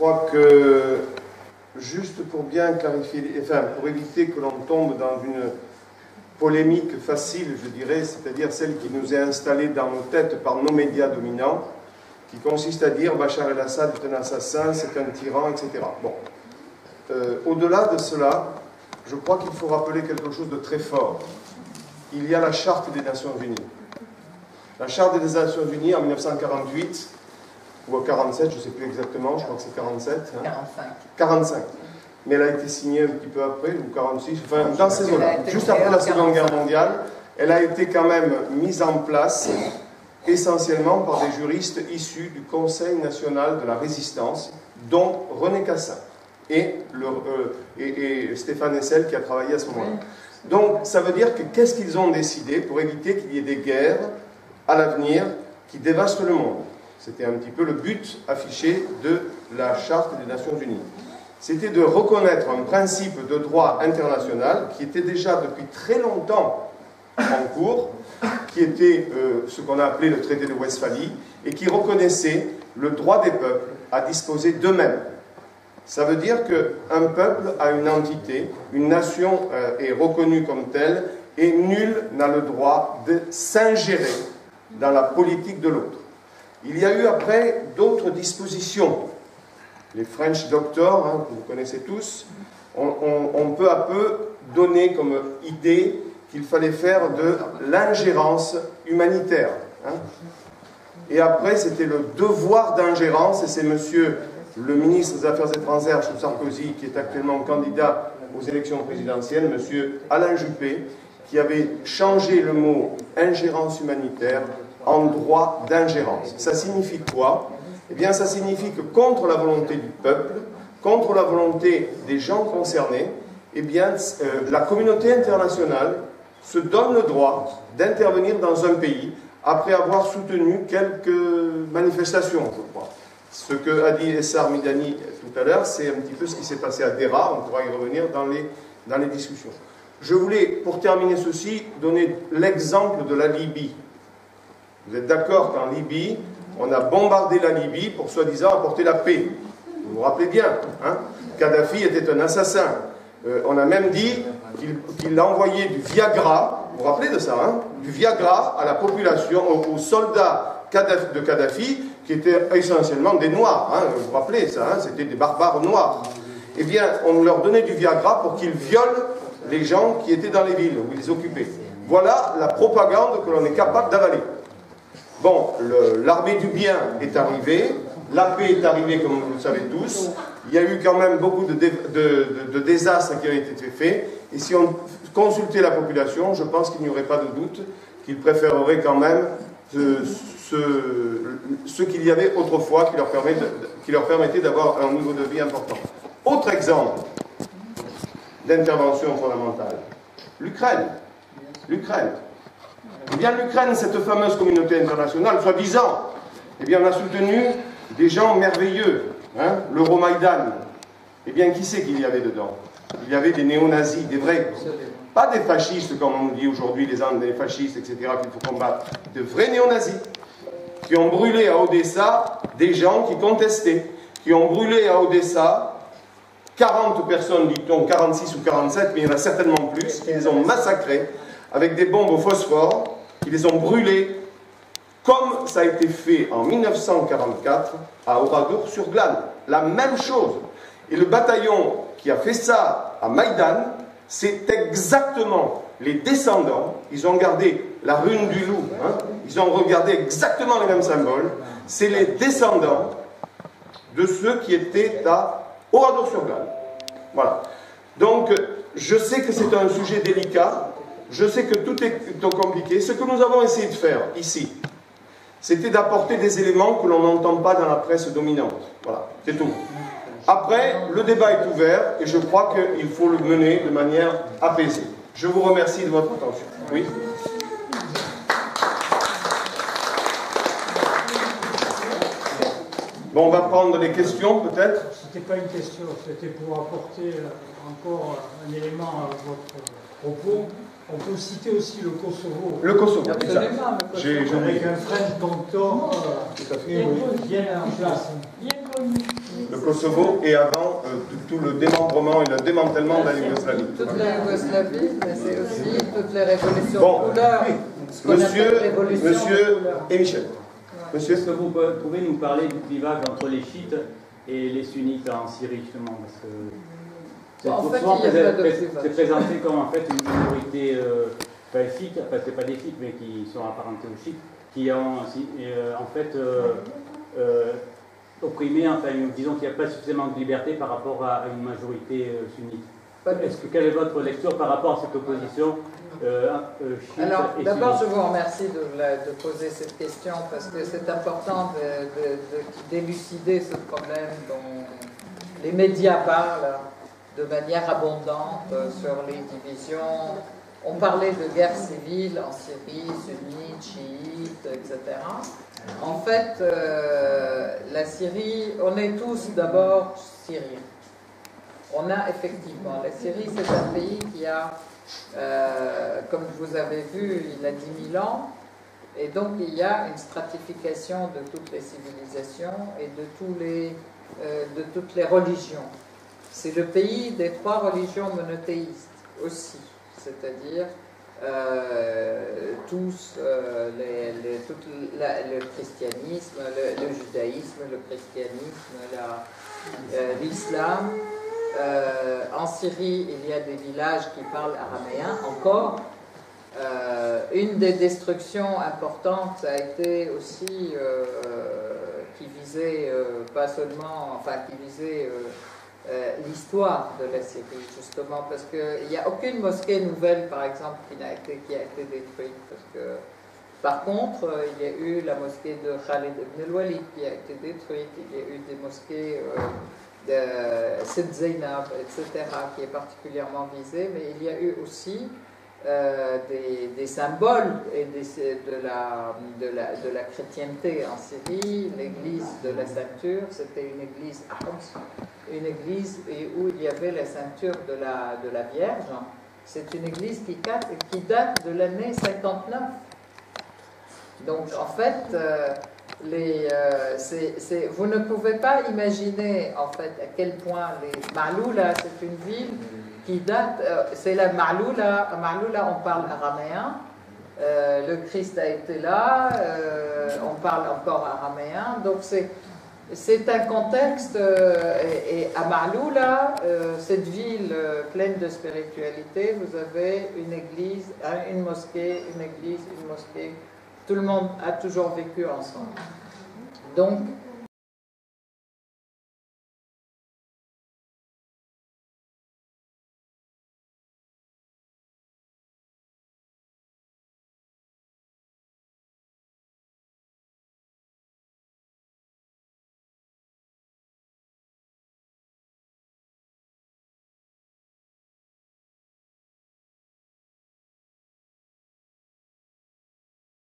crois que, juste pour bien clarifier, enfin, pour éviter que l'on tombe dans une polémique facile, je dirais, c'est-à-dire celle qui nous est installée dans nos têtes par nos médias dominants, qui consiste à dire Bachar el-Assad est un assassin, c'est un tyran, etc. Bon. Au-delà de cela, je crois qu'il faut rappeler quelque chose de très fort. Il y a la Charte des Nations Unies. La Charte des Nations Unies, en 1948, ou en 47, je ne sais plus exactement, je crois que c'est 47. Hein. 45. 45. Mais elle a été signée un petit peu après, ou 46, enfin dans ces eaux-là. Juste après la Seconde Guerre mondiale, elle a été quand même mise en place essentiellement par des juristes issus du Conseil national de la résistance, dont René Cassin et Stéphane Hessel qui a travaillé à ce moment-là. Donc ça veut dire que qu'est-ce qu'ils ont décidé pour éviter qu'il y ait des guerres à l'avenir qui dévastent le monde? C'était un petit peu le but affiché de la Charte des Nations Unies. C'était de reconnaître un principe de droit international qui était déjà depuis très longtemps en cours, qui était ce qu'on a appelé le traité de Westphalie, et qui reconnaissait le droit des peuples à disposer d'eux-mêmes. Ça veut dire qu'un peuple a une entité, une nation est reconnue comme telle, et nul n'a le droit de s'ingérer dans la politique de l'autre. Il y a eu après d'autres dispositions. Les French Doctors, hein, que vous connaissez tous, ont peu à peu donné comme idée qu'il fallait faire de l'ingérence humanitaire. Hein. Et après, c'était le devoir d'ingérence, et c'est monsieur le ministre des Affaires étrangères sous Sarkozy, qui est actuellement candidat aux élections présidentielles, monsieur Alain Juppé, qui avait changé le mot ingérence humanitaire en droit d'ingérence. Ça signifie quoi? Eh bien, ça signifie que contre la volonté du peuple, contre la volonté des gens concernés, eh bien, la communauté internationale se donne le droit d'intervenir dans un pays après avoir soutenu quelques manifestations, je crois. Ce que a dit Essar Midani tout à l'heure, c'est un petit peu ce qui s'est passé à Dera, on pourra y revenir dans les discussions. Je voulais, pour terminer ceci, donner l'exemple de la Libye. Vous êtes d'accord qu'en Libye, on a bombardé la Libye pour soi-disant apporter la paix. Vous vous rappelez bien, hein? Kadhafi était un assassin. On a même dit qu'il envoyait du Viagra, vous vous rappelez de ça, hein? Du Viagra à la population, aux soldats de Kadhafi, qui étaient essentiellement des Noirs, hein? Vous vous rappelez ça, hein? C'était des barbares noirs. Eh bien, on leur donnait du Viagra pour qu'ils violent les gens qui étaient dans les villes, où ils les occupaient. Voilà la propagande que l'on est capable d'avaler. Bon, l'armée du bien est arrivée, la paix est arrivée, comme vous le savez tous. Il y a eu quand même beaucoup de désastres qui ont été faits. Et si on consultait la population, je pense qu'il n'y aurait pas de doute qu'ils préféreraient quand même ce qu'il y avait autrefois qui leur permettait d'avoir un niveau de vie important. Autre exemple d'intervention fondamentale, l'Ukraine. L'Ukraine. Eh bien, l'Ukraine, cette fameuse communauté internationale, soi-disant, eh bien, on a soutenu des gens merveilleux, hein, l'Euromaïdan. Eh bien, qui c'est qu'il y avait dedans? Il y avait des néo-nazis, des vrais. Pas des fascistes, comme on nous dit aujourd'hui, les fascistes, etc., qu'il faut combattre. De vrais néo-nazis, qui ont brûlé à Odessa des gens qui contestaient, qui ont brûlé à Odessa 40 personnes, dit-on, 46 ou 47, mais il y en a certainement plus, qui les ont massacrés avec des bombes au phosphore, qui les ont brûlés, comme ça a été fait en 1944 à Oradour-sur-Glane. La même chose. Et le bataillon qui a fait ça à Maïdan, c'est exactement les descendants. Ils ont gardé la rune du loup, hein, ils ont regardé exactement les mêmes symboles. C'est les descendants de ceux qui étaient à Oradour-sur-Glane. Voilà. Donc, je sais que c'est un sujet délicat. Je sais que tout est compliqué. Ce que nous avons essayé de faire ici, c'était d'apporter des éléments que l'on n'entend pas dans la presse dominante. Voilà, c'est tout. Après, le débat est ouvert et je crois qu'il faut le mener de manière apaisée. Je vous remercie de votre attention. Oui ? Bon, on va prendre les questions, peut-être. C'était pas une question, c'était pour apporter encore un élément à votre propos. On peut citer aussi le Kosovo. Le Kosovo, absolument. Avec un French Doctor bien en place. Oui, le Kosovo et avant tout le démembrement et le démantèlement de la Yougoslavie. Toute la Yougoslavie, mais c'est aussi toutes les révolutions de couleur. Monsieur et Michel. Monsieur, est-ce que vous pouvez nous parler du clivage entre les chiites et les sunnites en Syrie, justement, parce que c'est présenté comme en fait une minorité chiite, enfin c'est pas des chiites mais qui sont apparentés aux chiites, qui ont en fait opprimé, enfin disons qu'il n'y a pas suffisamment de liberté par rapport à une majorité sunnite. Quelle est votre lecture par rapport à cette opposition chiite? Alors, d'abord, je vous remercie de poser cette question parce que c'est important d'élucider ce problème dont les médias parlent de manière abondante sur les divisions. On parlait de guerre civile en Syrie, sunnites, chiites, etc. En fait, la Syrie, on est tous d'abord syriens. On a effectivement, la Syrie, c'est un pays qui a, comme vous avez vu, il a 10 000 ans, et donc il y a une stratification de toutes les civilisations et de toutes les religions. C'est le pays des 3 religions monothéistes aussi, c'est-à-dire tous, le christianisme, le judaïsme, le christianisme, l'islam. En Syrie, il y a des villages qui parlent araméen encore. Une des destructions importantes a été aussi qui visait pas seulement, enfin qui visait l'histoire de la Syrie, justement, parce qu'il n'y a aucune mosquée nouvelle, par exemple, qui a été détruite. Parce que, par contre, il y a eu la mosquée de Khalid ibn al-Walid qui a été détruite, il y a eu des mosquées de Sid Zainab, etc., qui est particulièrement visée, mais il y a eu aussi des symboles et de la chrétienté en Syrie. L'église de la ceinture, c'était une église à Homs, une église où il y avait la ceinture de la Vierge. C'est une église qui date de l'année 59. Donc en fait, vous ne pouvez pas imaginer en fait à quel point Ma'loula, c'est une ville qui date, c'est la Ma'loula, on parle araméen, le Christ a été là, on parle encore araméen, donc c'est un contexte, et à Ma'loula, cette ville pleine de spiritualité, vous avez une église, une mosquée, une église, une mosquée, tout le monde a toujours vécu ensemble. Donc,